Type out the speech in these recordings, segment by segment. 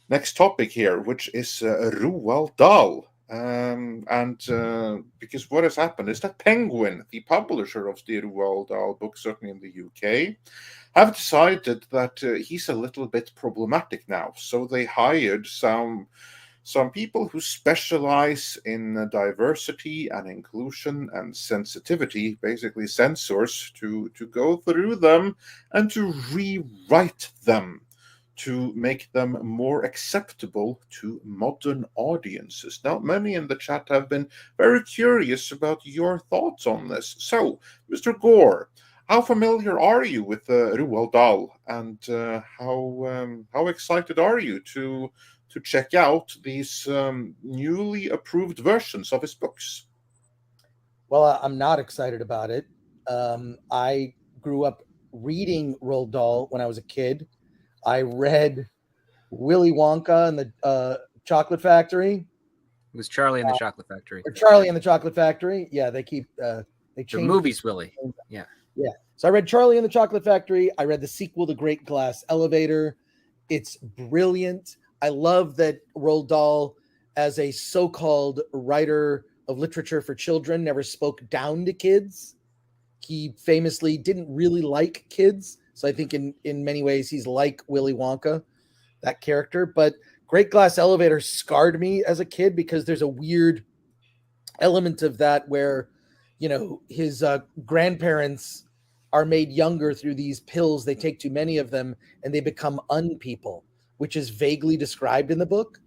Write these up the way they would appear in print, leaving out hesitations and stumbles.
next topic here, which is Roald Dahl. Because what has happened is that Penguin, the publisher of the Roald Dahl book, certainly in the UK, have decided that he's a little bit problematic now. So they hired some people who specialize in diversity and inclusion and sensitivity, basically censors, to go through them and to rewrite them to make them more acceptable to modern audiences. Now, many in the chat have been very curious about your thoughts on this. So, Mr. Gore, how familiar are you with Roald Dahl, and how excited are you to check out these newly approved versions of his books? Well, I'm not excited about it. I grew up reading Roald Dahl when I was a kid. I read Willy Wonka and the Chocolate Factory. It was Charlie and the Chocolate Factory. Or Charlie and the Chocolate Factory. Yeah, they The changed movies, Willie. Yeah. Yeah. So I read Charlie and the Chocolate Factory. I read the sequel, The Great Glass Elevator. It's brilliant. I love that Roald Dahl, as a so-called writer of literature for children, never spoke down to kids. He famously didn't really like kids. So I think in many ways he's like Willy Wonka, that character. But Great Glass Elevator scarred me as a kid because there's a weird element of that where, his grandparents are made younger through these pills. They take too many of them and they become unpeople, which is vaguely described in the book.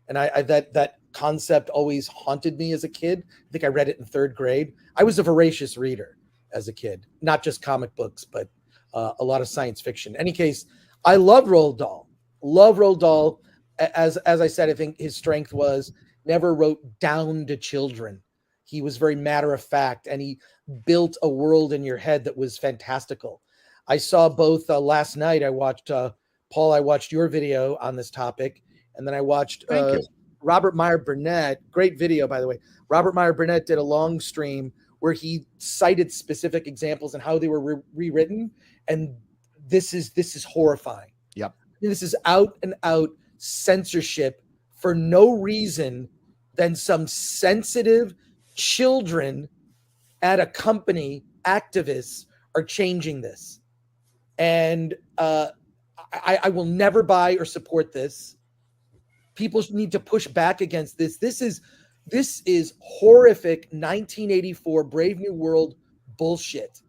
And I that concept always haunted me as a kid. I think I read it in third grade. I was a voracious reader as a kid, not just comic books, but a lot of science fiction. In any case, I love Roald Dahl. Love Roald Dahl. As I said, I think his strength was never wrote down to children. He was very matter of fact, and he built a world in your head that was fantastical. I saw both last night. I watched Paul. I watched your video on this topic, and then I watched Robert Meyer Burnett. Great video, by the way. Robert Meyer Burnett did a long stream where he cited specific examples and how they were rewritten, and this is horrifying. Yep. This is out and out censorship for no reason than some sensitive children at a company, activists, are changing this. And I will never buy or support this. People need to push back against this. This is horrific 1984 Brave New World bullshit.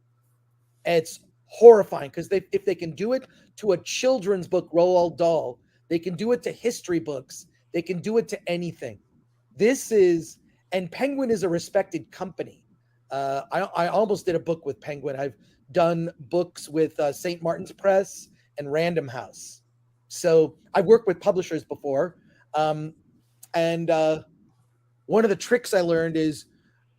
It's horrifying because if they can do it to a children's book, Roald Dahl, they can do it to history books. They can do it to anything. And Penguin is a respected company. I almost did a book with Penguin. I've done books with St. Martin's Press and Random House. So I've worked with publishers before. And one of the tricks I learned is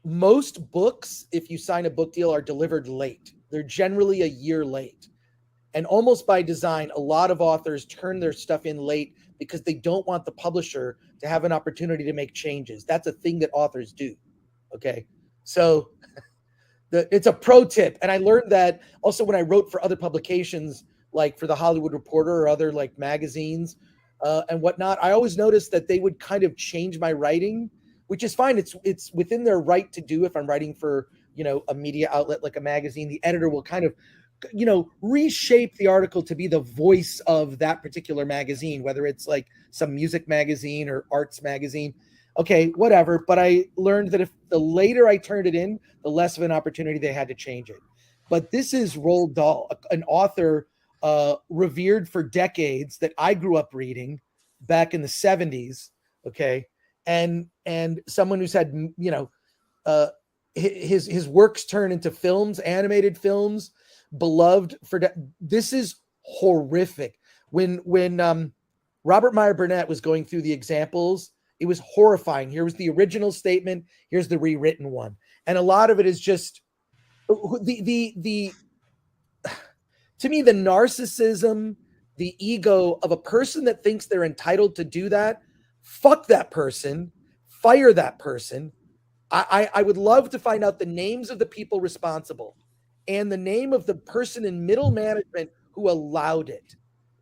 most books, if you sign a book deal, are delivered late. They're generally a year late. And almost by design, a lot of authors turn their stuff in late because they don't want the publisher to have an opportunity to make changes. That's a thing that authors do. Okay. So it's a pro tip. And I learned that also when I wrote for other publications, like for the Hollywood Reporter or other like magazines and whatnot, I always noticed that they would kind of change my writing, which is fine. It's within their right to do. If I'm writing for, a media outlet like a magazine, the editor will kind of, reshape the article to be the voice of that particular magazine, whether it's like some music magazine or arts magazine. Okay, whatever. But I learned that if the later I turned it in, the less of an opportunity they had to change it. But this is Roald Dahl, an author revered for decades that I grew up reading back in the 70s. Okay. And someone who's had, his works turn into films, animated films, beloved for this is horrific. When Robert Meyer Burnett was going through the examples, it was horrifying. Here was the original statement, here's the rewritten one, and a lot of it is just the to me the narcissism, the ego of a person that thinks they're entitled to do that. Fuck that person, fire that person. I would love to find out the names of the people responsible and the name of the person in middle management who allowed it.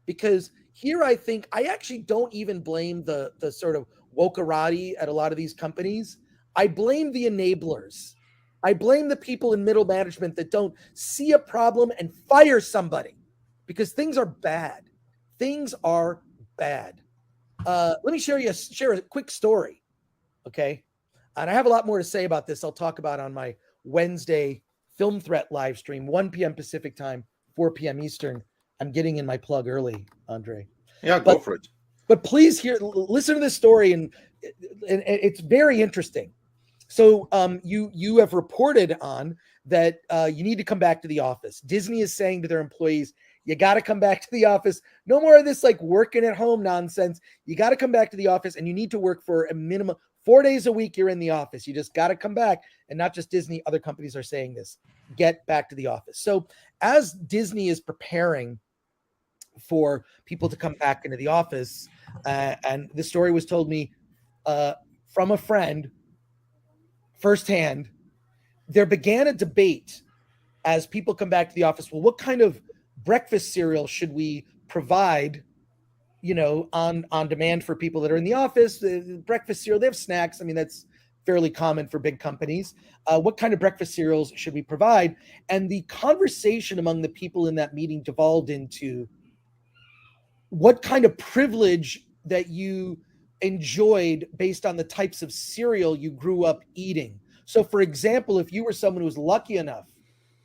Because here I think I actually don't even blame the sort of wokerati at a lot of these companies. I blame the enablers. I blame the people in middle management that don't see a problem and fire somebody because things are bad. Things are bad. Let me share a quick story, okay? And I have a lot more to say about this. I'll talk about on my Wednesday Film Threat live stream, 1 p.m. Pacific time, 4 p.m. Eastern. I'm getting in my plug early, Andre. Yeah, go for it. But please listen to this story, and it's very interesting. So you have reported on that you need to come back to the office. Disney is saying to their employees, you got to come back to the office. No more of this like working at home nonsense. You got to come back to the office, and you need to work for a minimum 4 days a week. You're in the office. You just got to come back. And not just Disney, other companies are saying this. Get back to the office. So as Disney is preparing for people to come back into the office, and the story was told me from a friend firsthand, there began a debate as people come back to the office. Well, what kind of breakfast cereal should we provide, on demand for people that are in the office? Breakfast cereal, they have snacks. I mean, that's fairly common for big companies. What kind of breakfast cereals should we provide? And the conversation among the people in that meeting devolved into what kind of privilege that you enjoyed based on the types of cereal you grew up eating. So, for example, if you were someone who was lucky enough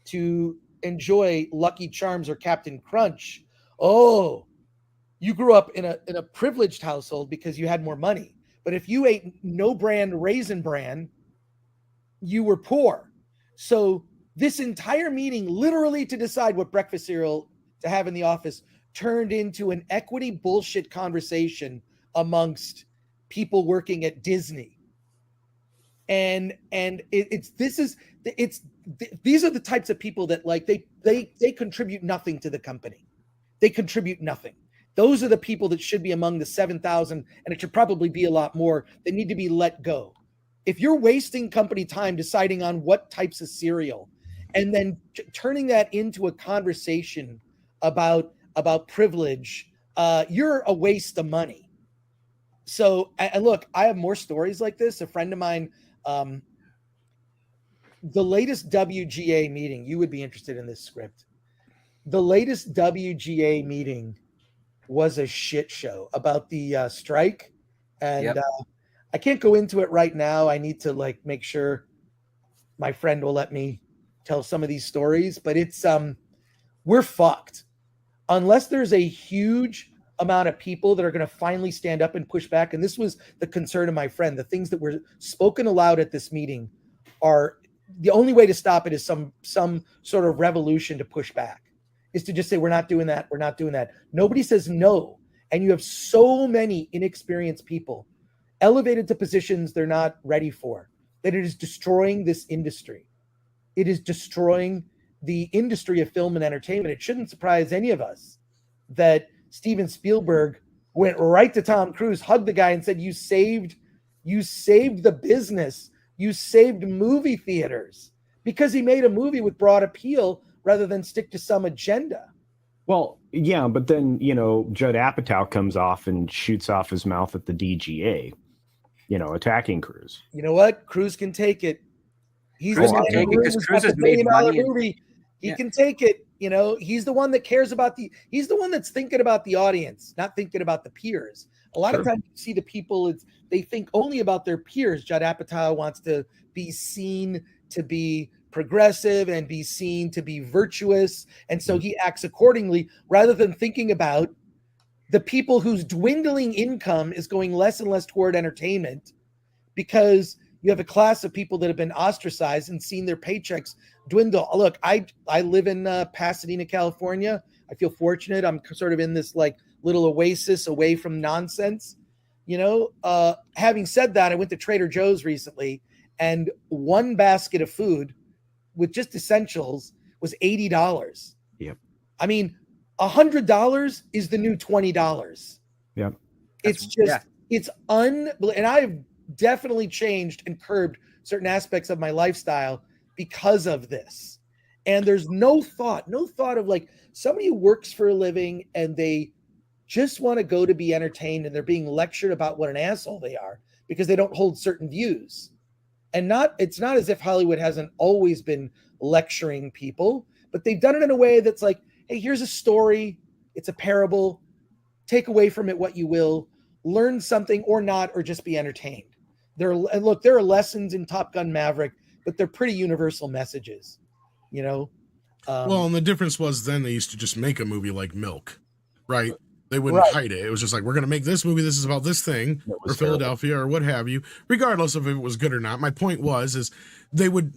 to enjoy Lucky Charms or Captain Crunch, you grew up in a privileged household because you had more money. But if you ate no brand Raisin Bran, you were poor. So this entire meeting, literally to decide what breakfast cereal to have in the office, turned into an equity bullshit conversation amongst people working at Disney. And these are the types of people that like they contribute nothing to the company. They contribute nothing. Those are the people that should be among the 7,000, and it should probably be a lot more. They need to be let go. If you're wasting company time deciding on what types of cereal and then turning that into a conversation about privilege, you're a waste of money. So, and look, I have more stories like this. A friend of mine, the latest WGA meeting, you would be interested in this script. The latest WGA meeting was a shit show about the strike. And I can't go into it right now. I need to make sure my friend will let me tell some of these stories, but it's, we're fucked. Unless there's a huge amount of people that are going to finally stand up and push back. And this was the concern of my friend. The things that were spoken aloud at this meeting are the only way to stop it is some sort of revolution to push back, is to just say, we're not doing that. We're not doing that. Nobody says no. And you have so many inexperienced people elevated to positions they're not ready for, that it is destroying this industry. It is destroying the industry of film and entertainment. It shouldn't surprise any of us that Steven Spielberg went right to Tom Cruise, hugged the guy and said, you saved the business. You saved movie theaters, because he made a movie with broad appeal rather than stick to some agenda. Well, yeah, but then, Judd Apatow comes off and shoots off his mouth at the DGA, attacking Cruise. You know what? Cruise can take it. He's Cruise can take it because Cruise has made money. Movie. He can take it. He's the one that cares about he's the one that's thinking about the audience, not thinking about the peers. A lot of times you see the people, they think only about their peers. Judd Apatow wants to be seen to be progressive and be seen to be virtuous. And so he acts accordingly rather than thinking about the people whose dwindling income is going less and less toward entertainment, because you have a class of people that have been ostracized and seen their paychecks dwindle. Look, I live in Pasadena, California. I feel fortunate. I'm sort of in this little oasis away from nonsense. Having said that, I went to Trader Joe's recently, and one basket of food with just essentials was $80. Yep. I mean, $100 is the new $20. Yep. It's just, it's unbelievable. And I've definitely changed and curbed certain aspects of my lifestyle because of this. And there's no thought of somebody who works for a living and they just want to go to be entertained, and they're being lectured about what an asshole they are because they don't hold certain views. And it's not as if Hollywood hasn't always been lecturing people, but they've done it in a way that's like, hey, here's a story. It's a parable. Take away from it what you will. Learn something or not, or just be entertained. There are lessons in Top Gun Maverick, but they're pretty universal messages, you know? Well, and the difference was then they used to just make a movie like Milk, right? They wouldn't hide it. It was just like, we're going to make this movie. This is about this thing, or Philadelphia, or what have you, regardless of if it was good or not. My point is they would,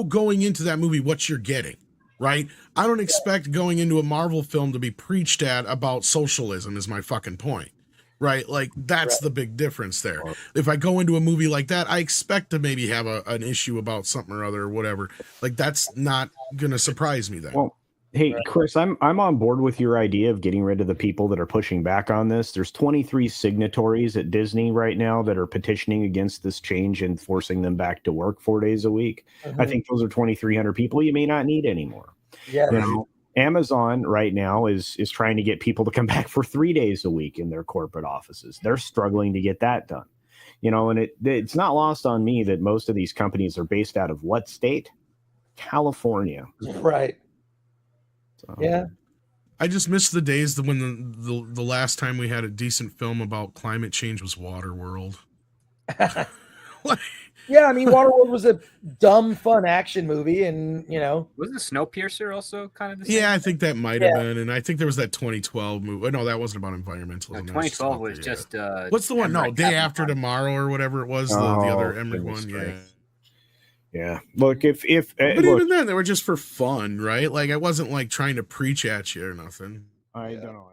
going into that movie what you're getting, right? I don't expect going into a Marvel film to be preached at about socialism is my fucking point. Right, like that's the big difference there. If I go into a movie like that, I expect to maybe have an issue about something or other or whatever. Like that's not gonna surprise me then. Well, hey, Chris, I'm on board with your idea of getting rid of the people that are pushing back on this. There's 23 signatories at Disney right now that are petitioning against this change and forcing them back to work 4 days a week. I think those are 2,300 people you may not need anymore. Yeah. You know? Amazon right now is trying to get people to come back for 3 days a week in their corporate offices. They're struggling to get that done. You know, and it's not lost on me that most of these companies are based out of what state? California. Right. So, yeah. I just miss the days when the last time we had a decent film about climate change was Waterworld. Yeah, I mean, Waterworld was a dumb, fun action movie, and wasn't Snowpiercer also kind of the same? Yeah, I think that might have been, and I think there was that 2012 movie. No, that wasn't about environmentalism. No, 2012 was just. What's the one? No, Day After Tomorrow or whatever it was. The other Emmerich one. Yeah. Yeah. Look, but even then, they were just for fun, right? Like I wasn't like trying to preach at you or nothing. I don't know.